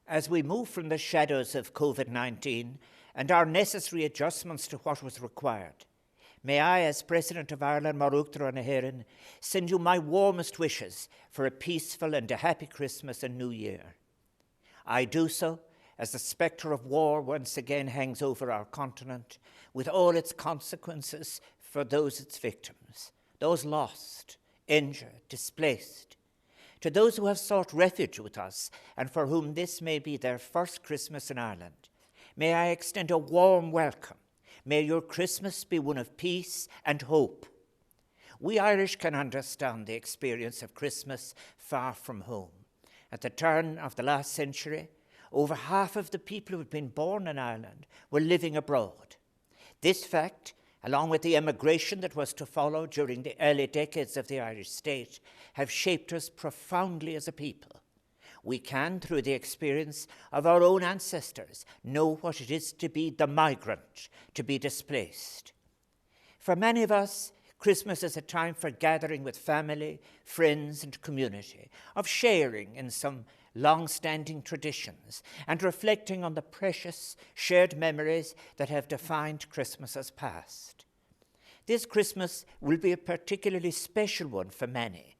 As we move from the shadows of COVID-19 and our necessary adjustments to what was required, may I, as President of Ireland, Marúchtar na hÉireann, send you my warmest wishes for a peaceful and a happy Christmas and New Year. I do so as the spectre of war once again hangs over our continent, with all its consequences for those its victims, those lost, injured, displaced. To those who have sought refuge with us and for whom this may be their first Christmas in Ireland, may I extend a warm welcome. May your Christmas be one of peace and hope. We Irish can understand the experience of Christmas far from home. At the turn of the last century, over half of the people who had been born in Ireland were living abroad. This fact, along with the emigration that was to follow during the early decades of the Irish state, have shaped us profoundly as a people. We can, through the experience of our own ancestors, know what it is to be the migrant, to be displaced. For many of us, Christmas is a time for gathering with family, friends, and community, of sharing in some long-standing traditions and reflecting on the precious shared memories that have defined Christmases past. This Christmas will be a particularly special one for many,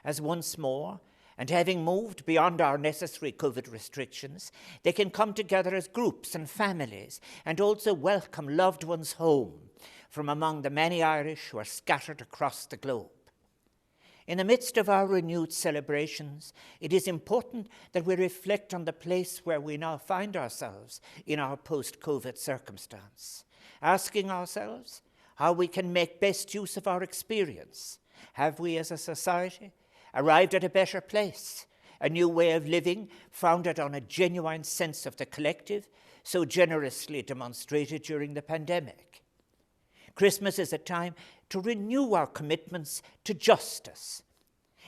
as once more, and having moved beyond our necessary COVID restrictions, they can come together as groups and families and also welcome loved ones home from among the many Irish who are scattered across the globe. In the midst of our renewed celebrations, it is important that we reflect on the place where we now find ourselves in our post-COVID circumstance, asking ourselves how we can make best use of our experience. Have we as a society arrived at a better place, a new way of living founded on a genuine sense of the collective, so generously demonstrated during the pandemic? Christmas is a time to renew our commitments to justice.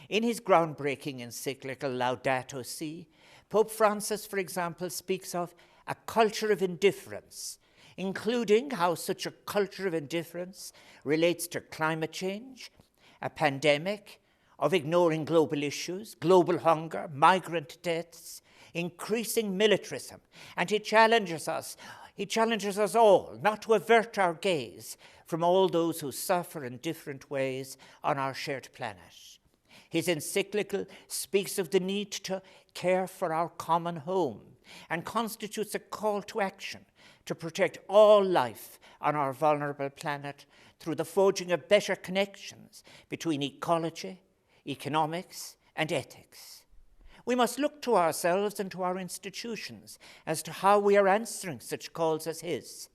In his groundbreaking encyclical Laudato Si', Pope Francis, for example, speaks of a culture of indifference, including how such a culture of indifference relates to climate change, a pandemic, of ignoring global issues, global hunger, migrant deaths, increasing militarism, and he challenges us all not to avert our gaze from all those who suffer in different ways on our shared planet. His encyclical speaks of the need to care for our common home and constitutes a call to action to protect all life on our vulnerable planet through the forging of better connections between ecology, economics, and ethics. We must look to ourselves and to our institutions as to how we are answering such calls as his.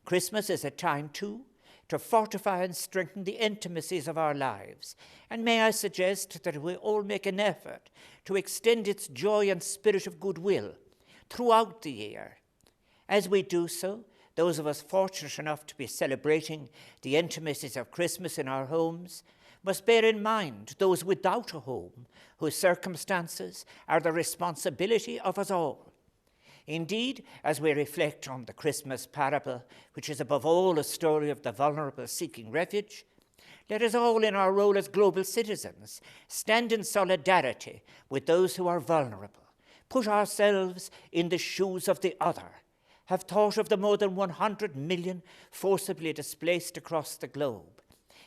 Christmas is a time, too, to fortify and strengthen the intimacies of our lives. And may I suggest that we all make an effort to extend its joy and spirit of goodwill throughout the year. As we do so, those of us fortunate enough to be celebrating the intimacies of Christmas in our homes must bear in mind those without a home, whose circumstances are the responsibility of us all. Indeed, as we reflect on the Christmas parable, which is above all a story of the vulnerable seeking refuge, let us all, in our role as global citizens, stand in solidarity with those who are vulnerable, put ourselves in the shoes of the other, have thought of the more than 100 million forcibly displaced across the globe,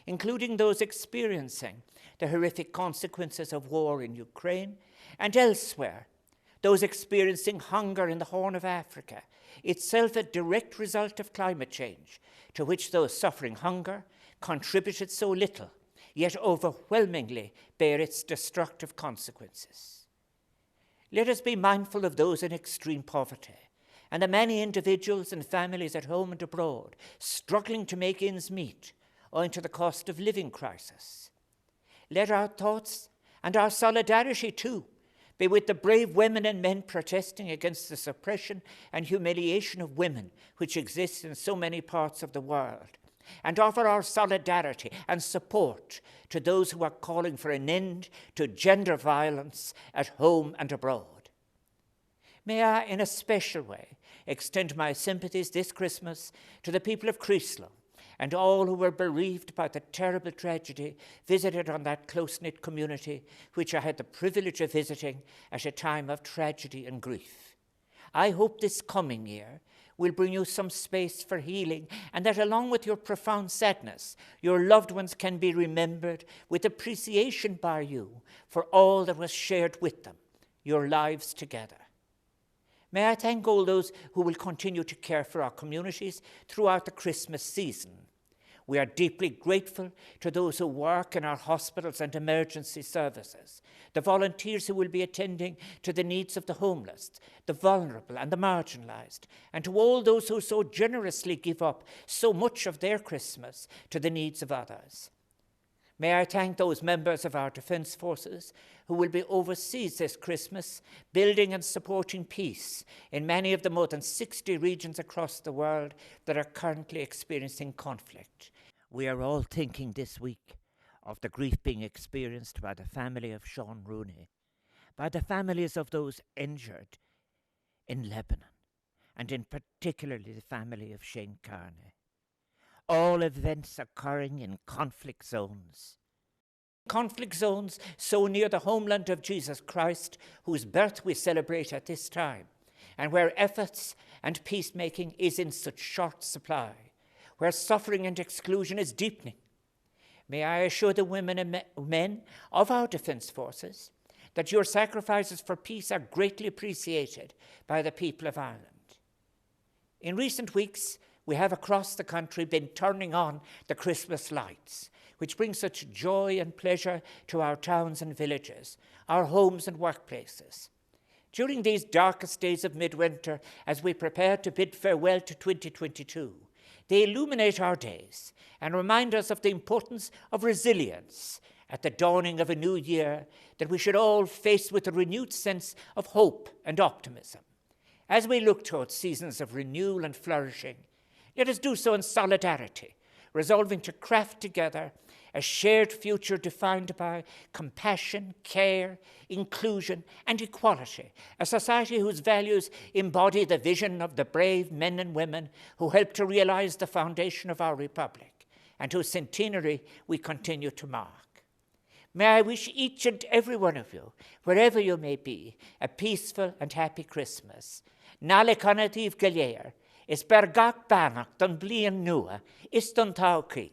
including those experiencing the horrific consequences of war in Ukraine and elsewhere, those experiencing hunger in the Horn of Africa, itself a direct result of climate change, to which those suffering hunger contributed so little, yet overwhelmingly bear its destructive consequences. Let us be mindful of those in extreme poverty and the many individuals and families at home and abroad struggling to make ends meet, owing to the cost of living crisis. Let our thoughts and our solidarity, too, be with the brave women and men protesting against the suppression and humiliation of women which exists in so many parts of the world, and offer our solidarity and support to those who are calling for an end to gender violence at home and abroad. May I, in a special way, extend my sympathies this Christmas to the people of Creaslow and all who were bereaved by the terrible tragedy visited on that close-knit community which I had the privilege of visiting at a time of tragedy and grief. I hope this coming year will bring you some space for healing, and that along with your profound sadness, your loved ones can be remembered with appreciation by you for all that was shared with them, your lives together. May I thank all those who will continue to care for our communities throughout the Christmas season. We are deeply grateful to those who work in our hospitals and emergency services, the volunteers who will be attending to the needs of the homeless, the vulnerable and the marginalized, and to all those who so generously give up so much of their Christmas to the needs of others. May I thank those members of our defence forces who will be overseas this Christmas, building and supporting peace in many of the more than 60 regions across the world that are currently experiencing conflict. We are all thinking this week of the grief being experienced by the family of Sean Rooney, by the families of those injured in Lebanon, and in particularly the family of Shane Carney. All events occurring in conflict zones. Conflict zones so near the homeland of Jesus Christ, whose birth we celebrate at this time, and where efforts and peacemaking is in such short supply, where suffering and exclusion is deepening. May I assure the women and men of our defence forces that your sacrifices for peace are greatly appreciated by the people of Ireland. In recent weeks, we have across the country been turning on the Christmas lights, which bring such joy and pleasure to our towns and villages, our homes and workplaces. During these darkest days of midwinter, as we prepare to bid farewell to 2022, they illuminate our days and remind us of the importance of resilience at the dawning of a new year that we should all face with a renewed sense of hope and optimism. As we look towards seasons of renewal and flourishing, let us do so in solidarity, resolving to craft together a shared future defined by compassion, care, inclusion, and equality, a society whose values embody the vision of the brave men and women who helped to realize the foundation of our republic, and whose centenary we continue to mark. May I wish each and every one of you, wherever you may be, a peaceful and happy Christmas. Nalekanativ Galeer, is bergak banach don blian nua, is don tauki.